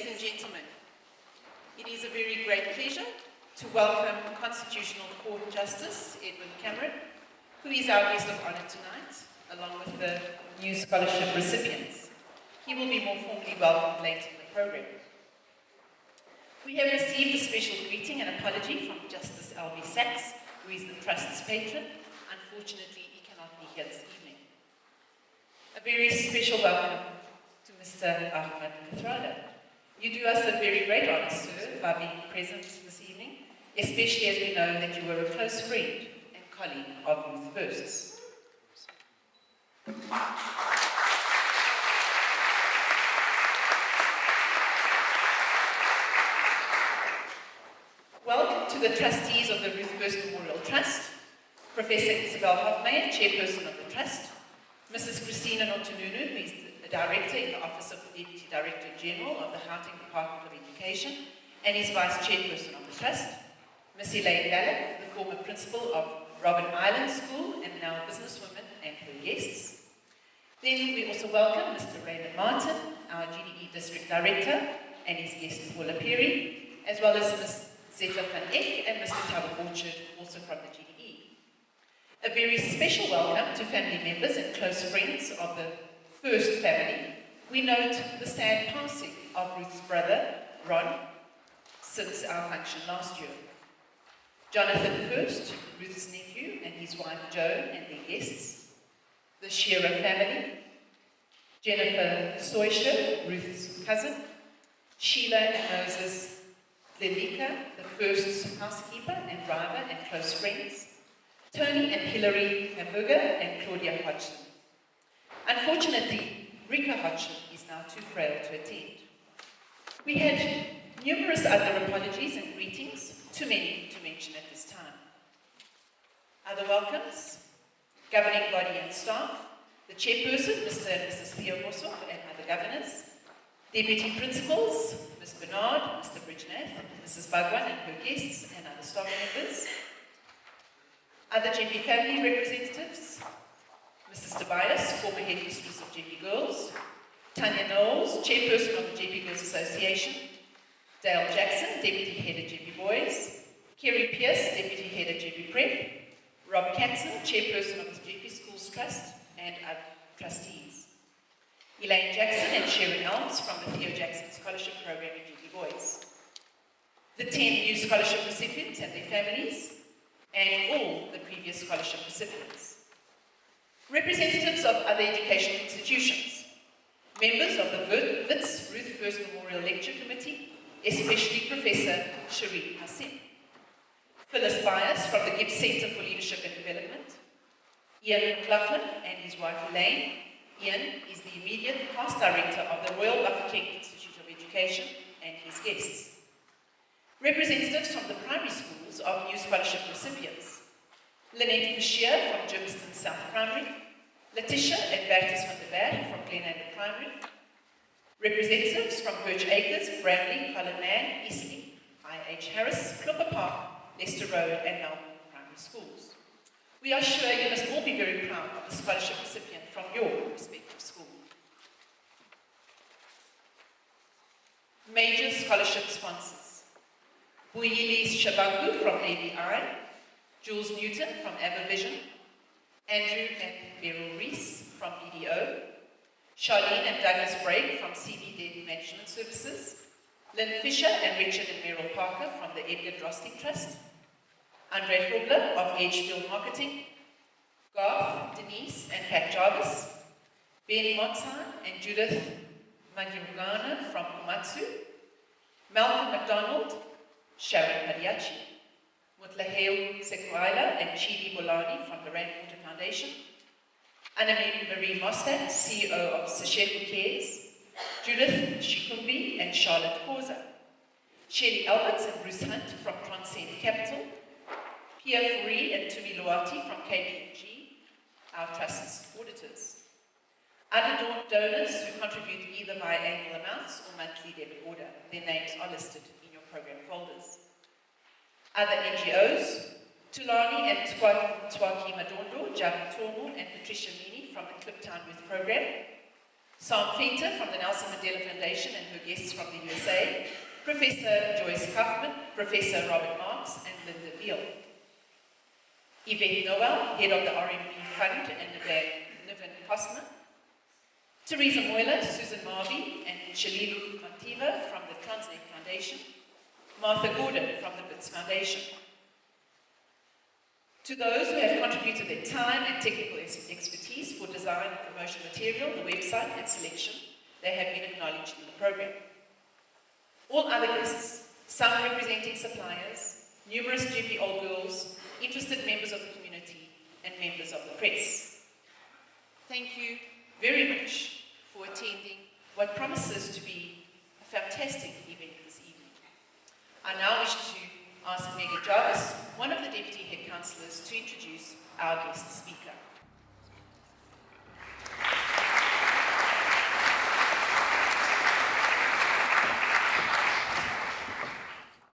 Ladies and gentlemen, it is a very great pleasure to welcome Constitutional Court Justice Edwin Cameron, who is our guest of honor tonight, along with the new scholarship recipients. He will be more formally welcomed later in the program. We have received a special greeting and apology from Justice Albie Sachs, who is the Trust's patron. Unfortunately, he cannot be here this evening. A very special welcome to Mr. Ahmed Kathrada. You do us a very great honor, sir, by being present this evening, especially as we know that you were a close friend and colleague of Youth Firsts. Welcome to the trustees of the Ruth First Memorial Trust, Professor Isabel Hofmeyer, Chairperson of the Trust, Mrs. Christina Notununu, who is the Director in the Office of the Deputy Director General of the Gauteng Department of Education, and is Vice Chairperson of the Trust, Miss Elaine Ballack, the former Principal of Robben Island School and now businesswoman, and her guests. Then we also welcome Mr. Raymond Martin, our GDE District Director, and his guest Paula Perry, as well as Ms. Zeta van Eck and Mr. Thabo Orchard, also from the GDE. A very special welcome to family members and close friends of the First family. We note the sad passing of Ruth's brother, Ron, since our function last year. Jonathan First, Ruth's nephew, and his wife Joan and their guests. The Shearer family. Jennifer Soysher, Ruth's cousin. Sheila and Moses Lelika, the First's housekeeper and driver and close friends. Tony and Hilary Hamburger and Claudia Hodgson. Unfortunately, Rika Hodgson is now too frail to attend. We had numerous other apologies and greetings, too many to mention at this time. Other welcomes, governing body and staff, the chairperson, Mr. and Mrs. Theo Mossoff, and other governors, deputy principals, Ms. Bernard, Mr. Bridgenath, Mrs. Bhagwan and her guests, and other staff members, other JP family representatives, Mrs. Tobias, former headmistress of JP Girls, Tanya Knowles, chairperson of the JP Girls Association, Dale Jackson, deputy head of JP Boys, Kerry Pierce, deputy head of JP Prep, Rob Katzen, chairperson of the JP Schools Trust, and other trustees. Elaine Jackson and Sharon Elms from the Theo Jackson Scholarship Program in JP Boys. The 10 new scholarship recipients and their families, and all the previous scholarship recipients. Representatives of other educational institutions, members of the WITS Ruth First Memorial Lecture Committee, especially Professor Shereen Hassim, Phyllis Byers from the Gibbs Center for Leadership and Development, Ian McLaughlin and his wife Elaine. Ian is the immediate past director of the Royal Bafokeng Institute of Education and his guests. Representatives from the primary schools of new scholarship recipients, Lynette Fischer from Germiston South Primary, Letitia and Bertus van der Berg from Glenander Primary, representatives from Birch Acres, Bramley, Colin Mann, Eastleigh, I.H. Harris, Klopper Park, Leicester Road and Melbourne Primary Schools. We are sure you must all be very proud of the scholarship recipient from your respective school. Major scholarship sponsors. Buyilis Shabangu from ABI, Jules Newton from Abervision, Andrew and Beryl Rees from BDO, Charlene and Douglas Brake from CB Management Services, Lynn Fisher and Richard and Meryl Parker from the Edgar Drosting Trust, Andre Hrobler of Edgefield Marketing, Garth, Denise and Pat Jarvis, Ben Motsai and Judith Manjungana from Komatsu, Malcolm MacDonald, Sharon Padiachi, Mutlaheo Sekuaila and Chidi Bolani from the Rainwater Foundation, Anna-Marie Mostad, CEO of Seshefu Cares, Judith Shikumbi and Charlotte Koza, Shelley Alberts and Bruce Hunt from Transcend Capital, Pierre Fourie and Tumi Luati from KPMG, our Trust's auditors. Other donors who contribute either via annual amounts or monthly debit order. Their names are listed in your program folders. Other NGOs, Tulani and Twaki Madondo, Javi Tomo and Patricia Mini from the Kliptown Youth Program, Sam Fenter from the Nelson Mandela Foundation and her guests from the USA, Professor Joyce Kaufman, Professor Robert Marks, and Linda Beale. Yvette Noel, Head of the RMB Fund, and Niven Posner. Teresa Moyler, Susan Marby, and Shalilu Mativa from the Transnet Foundation. Martha Gordon from the BITS Foundation. To those who have contributed their time and technical expertise for design and promotion material, the website, and selection, they have been acknowledged in the program. All other guests, some representing suppliers, numerous GP Old Girls, interested members of the community, and members of the press. Thank you very much for attending what promises to be a fantastic event this evening. I now wish to ask Megan Jarvis, one of the Deputy Head Councillors, to introduce our guest speaker.